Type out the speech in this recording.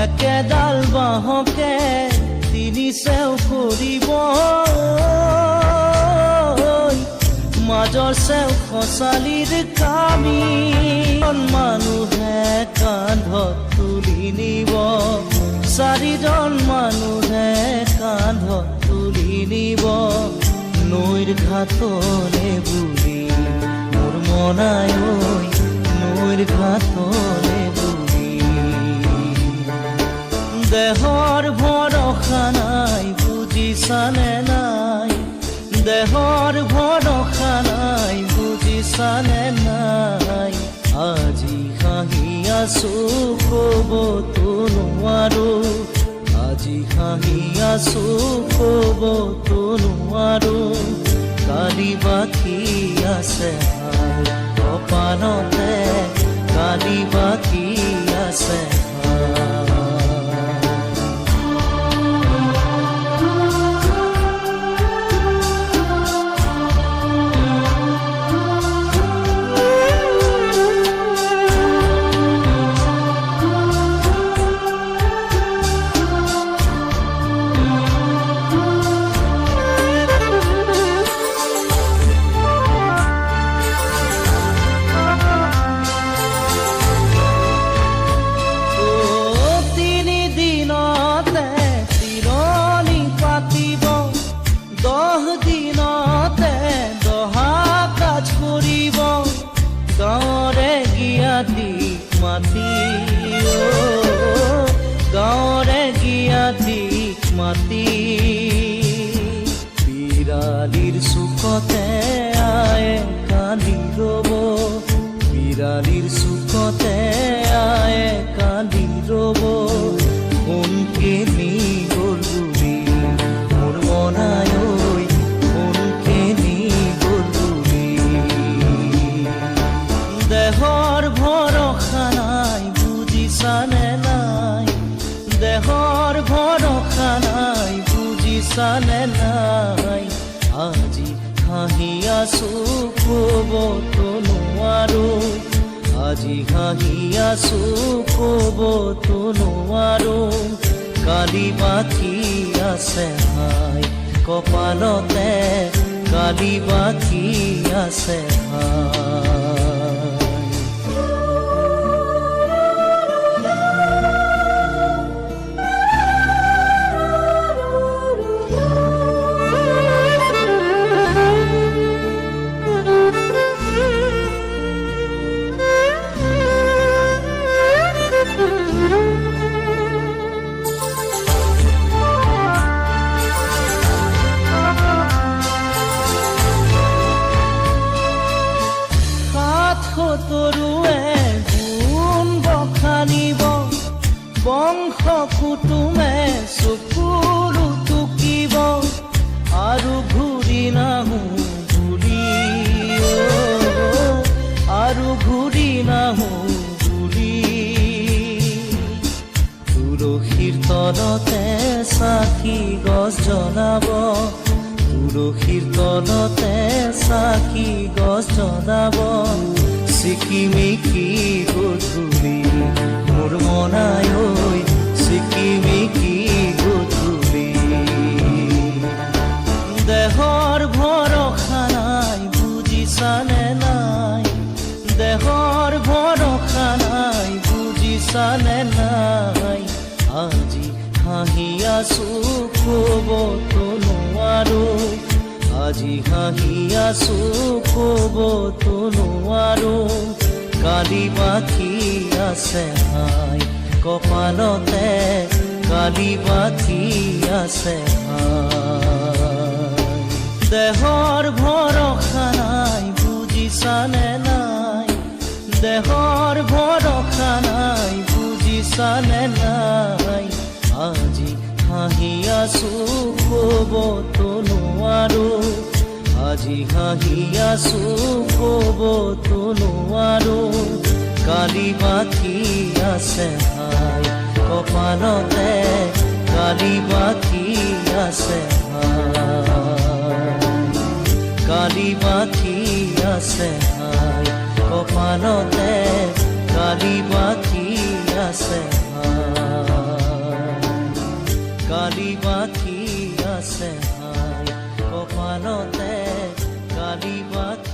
একেডাল বাঁহকে তিনি চেও কৰিব মাজৰ চেও খচালিৰ কামি মানুহে কান্ধত তুলি নিব চাৰিজন মানুহে কান্ধত তুলি নিব নৈৰ ঘাটলে বুলি মোৰ মনাই নৈৰ ঘাটলে দেহৰ ভৰসা নাই বুজিছানে নাই দেহৰ ভৰসা নাই বুজিছানে নাই আজি হাঁহি আছো ক'বতো নোৱাৰো আজি হাঁহি আছো ক'বতো নোৱাৰো কালি বাকী আছে কপালতে কালি বাকী আছে গাঁৱৰে গিয়াতিক মাতি বিৰালিৰ চুকতে আয়ে কান্দি ৰ'ব বিৰালিৰ চুকতে আয়ে কান্দি ৰ'ব কোনকে নি গ'ল বুলি মোৰ মনাই কোনকে নি গ'ল বুলি দেহৰ ভৰসা নাই বুজিছানে নাই দেহৰ ভৰসা নাই বুজিছানে নাই আজি হাঁহি আছো ক'বতো নোৱাৰো আজি হাঁহি আছো ক'বতো নোৱাৰো কালি বাকী আছে হাই কপালতে কালি বাকী আছে হাই তৰুৱে গুণ বখানিব বংশ কুটুমে চকুৰু টুকিব আৰু ঘূৰি নাহো বুলি আৰু ঘূৰি নাহো বুলি তুলসীৰ তলতে চাকি গছ জ্বলাব তুলসীৰ তলতে চাকি গছ জ্বলাব চিকিমিকি গধূলি মোৰ মনাই চিকিমিকি গধূলি দেহৰ ভৰসা নাই বুজিছানে নাই দেহৰ ভৰসা নাই বুজিছানে নাই আজি হাঁহি আছো ক'বতো নোৱাৰো আজি হাঁহি আছো ক'বতো নোৱাৰো কালি বাকী আছে হাই কপালতে কালি বাকী আছে হাই দেহৰ ভৰসা নাই বুজিছানে নাই দেহৰ ভৰসা নাই বুজিছানে নাই আজি হাঁহি আছো ক'বতো নোৱাৰো আজি হাঁহি আছো ক'বতো নোৱাৰো কালি বাকী আছে হাই কপালতে কালি বাকী আছে কালি বাকী আছে হাই কপালতে কালি বাকী আছে কালি বাকী আছে হাই কপালতে কালি বাকী